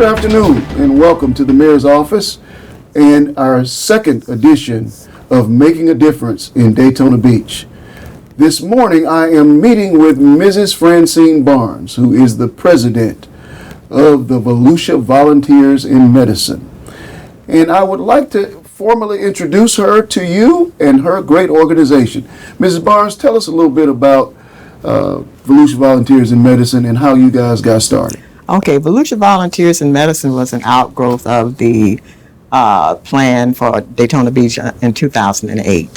Good afternoon and welcome to the Mayor's Office and our second edition of Making a Difference in Daytona Beach. This morning I am meeting with Mrs. Francene Barnes, who is the president of the Volusia Volunteers in Medicine. And I would like to formally introduce her to you and her great organization. Mrs. Barnes, tell us a little bit about Volusia Volunteers in Medicine and how you guys got started. Okay, Volusia Volunteers in Medicine was an outgrowth of the plan for Daytona Beach in 2008.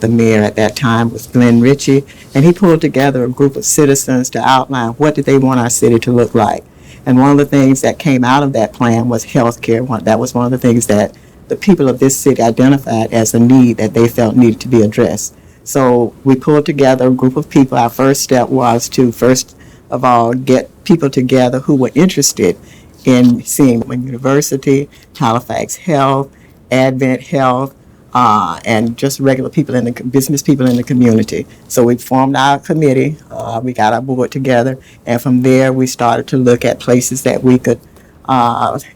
The mayor at that time was Glenn Ritchie, and he pulled together a group of citizens to outline what did they want our city to look like. And one of the things that came out of that plan was health care. That was one of the things that the people of this city identified as a need that they felt needed to be addressed. So we pulled together a group of people. Our first step was to, first of all, get people together who were interested in seeing University, Halifax Health, Advent Health, and just regular people in the business people in the community. So we formed our committee. We got our board together, and from there we started to look at places that we could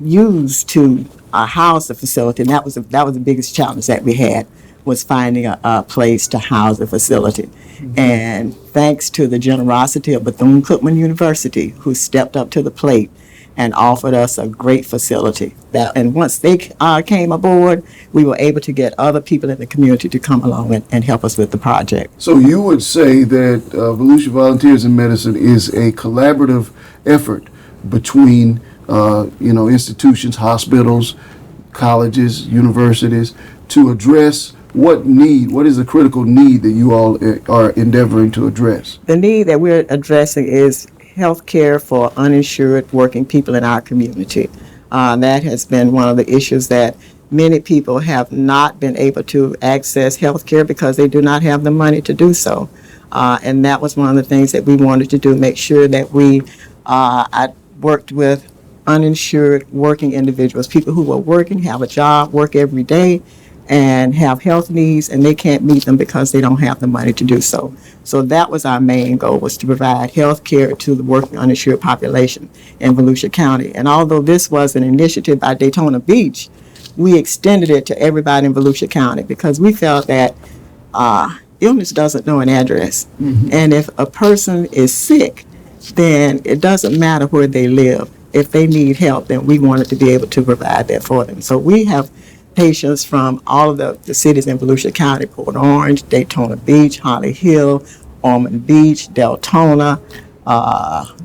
use to house the facility. And that was the biggest challenge that we had, was finding a place to house the facility. Mm-hmm. And thanks to the generosity of Bethune-Cookman University, who stepped up to the plate and offered us a great facility. And once they came aboard, we were able to get other people in the community to come along and help us with the project. So you would say that Volusia Volunteers in Medicine is a collaborative effort between institutions, hospitals, colleges, universities, to address what is the critical need that you all are endeavoring to address? The need that we're addressing is health care for uninsured working people in our community. That has been one of the issues that many people have not been able to access health care because they do not have the money to do so. And that was one of the things that we wanted to do, make sure that I worked with uninsured working individuals, people who are working, have a job, work every day, and have health needs, and they can't meet them because they don't have the money to do so. So that was our main goal, was to provide health care to the working uninsured population in Volusia County. And although this was an initiative by Daytona Beach, we extended it to everybody in Volusia County because we felt that illness doesn't know an address. Mm-hmm. And if a person is sick, then it doesn't matter where they live. If they need help, then we wanted to be able to provide that for them. So we have patients from all of the cities in Volusia County: Port Orange, Daytona Beach, Holly Hill, Ormond Beach, Deltona,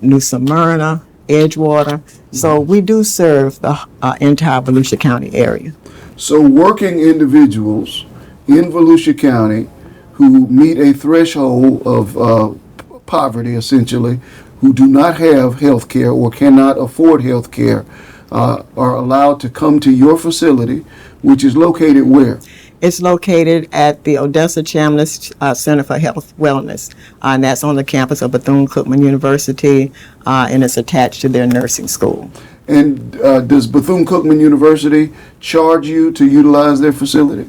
New Smyrna, Edgewater. So we do serve the entire Volusia County area. So working individuals in Volusia County who meet a threshold of poverty, essentially, who do not have health care or cannot afford health care, are allowed to come to your facility, which is located where? It's located at the Odessa Chambliss Center for Health Wellness, and that's on the campus of Bethune-Cookman University, and it's attached to their nursing school. And does Bethune-Cookman University charge you to utilize their facility?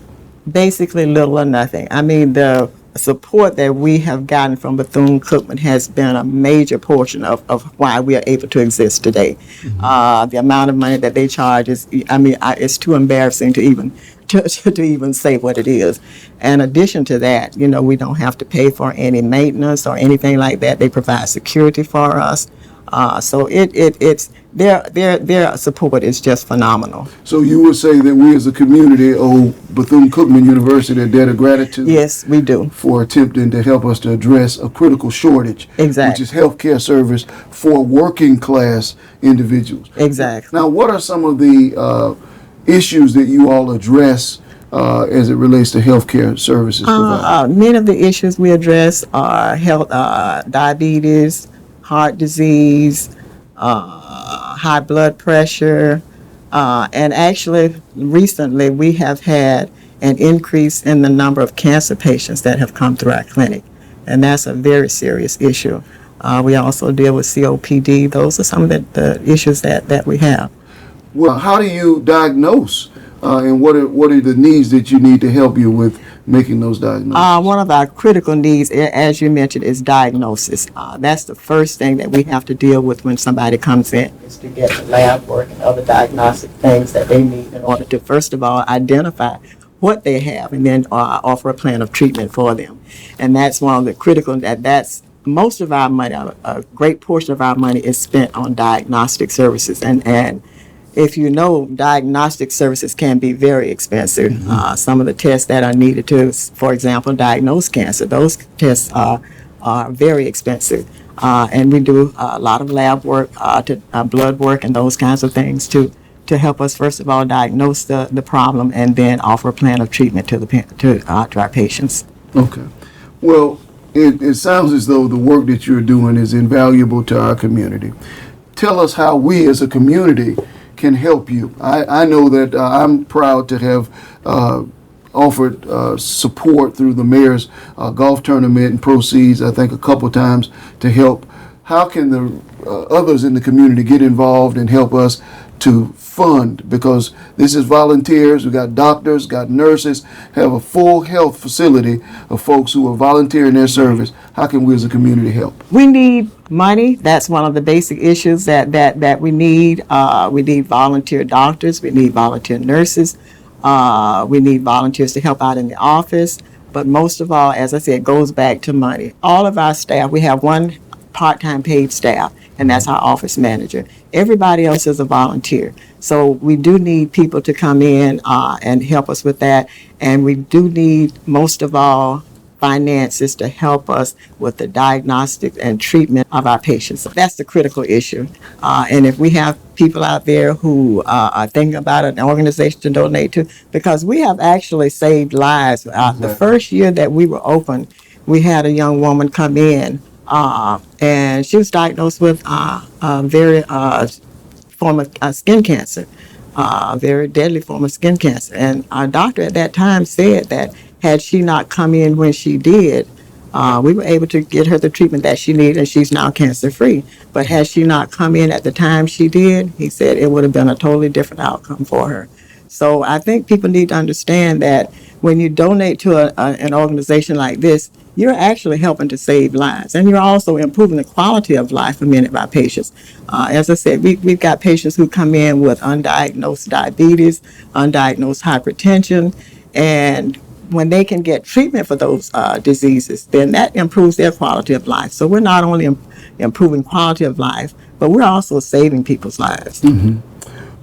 Basically little or nothing. I mean, the support that we have gotten from Bethune-Cookman has been a major portion of why we are able to exist today. Mm-hmm. The amount of money that they charge is, it's too embarrassing to even say what it is. In addition to that, we don't have to pay for any maintenance or anything like that. They provide security for us. So it's their support is just phenomenal. So you would say that we as a community owe Bethune-Cookman University a debt of gratitude? Yes, we do. For attempting to help us to address a critical shortage, exactly, which is healthcare service for working class individuals. Exactly. Now, what are some of the issues that you all address as it relates to healthcare services provided? Many of the issues we address are health, diabetes, heart disease, high blood pressure, and actually recently we have had an increase in the number of cancer patients that have come through our clinic, and that's a very serious issue. We also deal with COPD. Those are some of the issues that we have. Well, how do you diagnose and what are the needs that you need to help you with making those diagnoses? One of our critical needs, as you mentioned, is diagnosis. That's the first thing that we have to deal with when somebody comes in, is to get the lab work and other diagnostic things that they need in order to, first of all, identify what they have and then offer a plan of treatment for them. And that's one of the critical, that's most of our money, a great portion of our money is spent on diagnostic services. And if you know, diagnostic services can be very expensive. Some of the tests that are needed to, for example, diagnose cancer, those tests are very expensive. And we do a lot of lab work, blood work, and those kinds of things to help us, first of all, diagnose the problem and then offer a plan of treatment to our patients. Okay. Well, it sounds as though the work that you're doing is invaluable to our community. Tell us how we as a community can help you. I know that I'm proud to have offered support through the mayor's golf tournament and proceeds, I think, a couple times to help. How can the others in the community get involved and help us to fund? Because this is volunteers. We got doctors, got nurses, have a full health facility of folks who are volunteering their service. How can we as a community help? We need money. That's one of the basic issues that we need. We need volunteer doctors. We need volunteer nurses. We need volunteers to help out in the office. But most of all, as I said, it goes back to money. All of our staff, we have one part-time paid staff, and that's our office manager. Everybody else is a volunteer. So we do need people to come in and help us with that. And we do need, most of all, finances to help us with the diagnostic and treatment of our patients. That's the critical issue. And if we have people out there who are thinking about an organization to donate to, because we have actually saved lives. The first year that we were open, we had a young woman come in and she was diagnosed with a very form of skin cancer, a very deadly form of skin cancer. And our doctor at that time said that had she not come in when she did, we were able to get her the treatment that she needed, and she's now cancer-free. But had she not come in at the time she did, he said it would have been a totally different outcome for her. So I think people need to understand that when you donate to an organization like this, you're actually helping to save lives, and you're also improving the quality of life for many of our patients. As I said, we've got patients who come in with undiagnosed diabetes, undiagnosed hypertension, and when they can get treatment for those diseases, then that improves their quality of life. So we're not only improving quality of life, but we're also saving people's lives. Mm-hmm.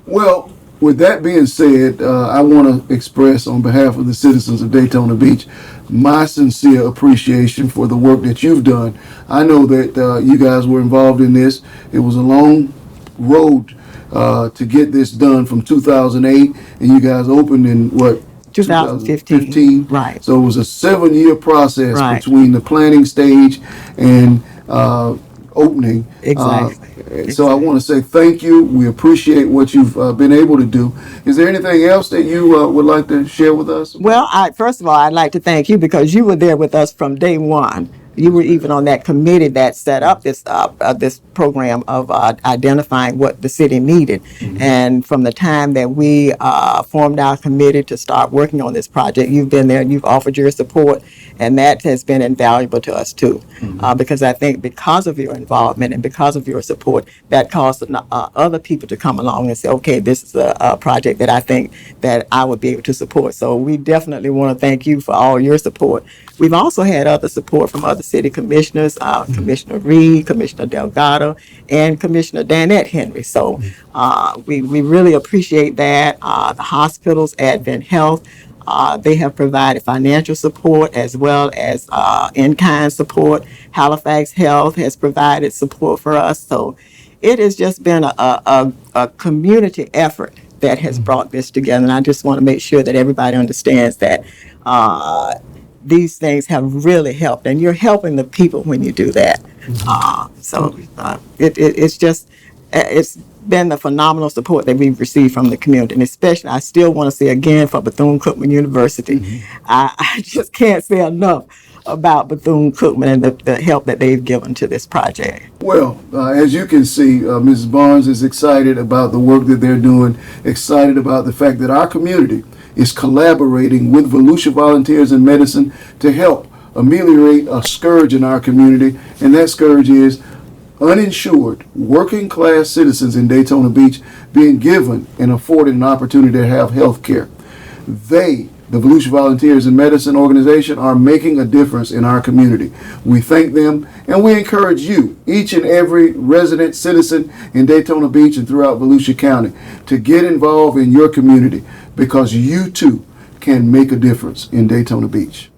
Well, with that being said, I want to express on behalf of the citizens of Daytona Beach my sincere appreciation for the work that you've done. I know that you guys were involved in this. It was a long road to get this done from 2008, and you guys opened in what? 2015. Right. So it was a 7-year process Right. between the planning stage and opening. Exactly. So I want to say thank you. We appreciate what you've been able to do. Is there anything else that you would like to share with us? Well, first of all, I'd like to thank you because you were there with us from day one. You were even on that committee that set up this program of identifying what the city needed. Mm-hmm. And from the time that we formed our committee to start working on this project, you've been there and you've offered your support, and that has been invaluable to us too. Mm-hmm. Because I think because of your involvement and because of your support, that caused other people to come along and say, okay, this is a project that I think that I would be able to support. So we definitely want to thank you for all your support. We've also had other support from other city commissioners, Commissioner Reed, Commissioner Delgado, and Commissioner Danette Henry. So we really appreciate that. The hospitals, Advent Health, they have provided financial support as well as in-kind support. Halifax Health has provided support for us. So it has just been a community effort that has brought this together. And I just want to make sure that everybody understands that these things have really helped, and you're helping the people when you do that. It's been the phenomenal support that we've received from the community, and especially I still want to say again for Bethune-Cookman University. Mm-hmm. I just can't say enough about Bethune-Cookman and the help that they've given to this project. Well, as you can see, Mrs. Barnes is excited about the work that they're doing, excited about the fact that our community is collaborating with Volusia Volunteers in Medicine to help ameliorate a scourge in our community, and that scourge is uninsured working class citizens in Daytona Beach being given and afforded an opportunity to have health care. They, the Volusia Volunteers in Medicine organization, are making a difference in our community. We thank them, and we encourage you, each and every resident citizen in Daytona Beach and throughout Volusia County, to get involved in your community, because you too can make a difference in Daytona Beach.